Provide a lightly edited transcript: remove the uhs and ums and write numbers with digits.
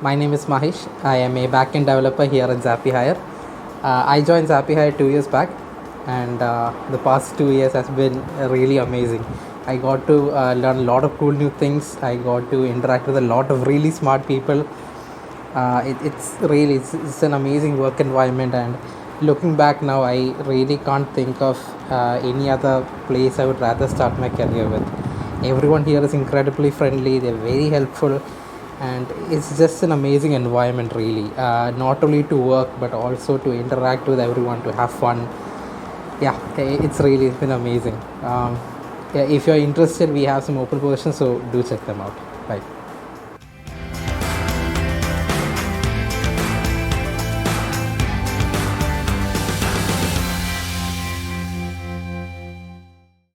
My name is Mahesh. I am a backend developer here at Zappyhire. I joined Zappyhire 2 years back, and the past 2 years has been really amazing. I got to learn a lot of cool new things. I got to interact with a lot of really smart people. It's an amazing work environment, and looking back now, I really can't think of any other place I would rather start my career with. Everyone here is incredibly friendly. They're very helpful, and it's just an amazing environment, really. Not only to work, but also to interact with everyone, to have fun. Yeah, it's been amazing. Yeah, if you're interested, we have some open positions, so do check them out. Bye.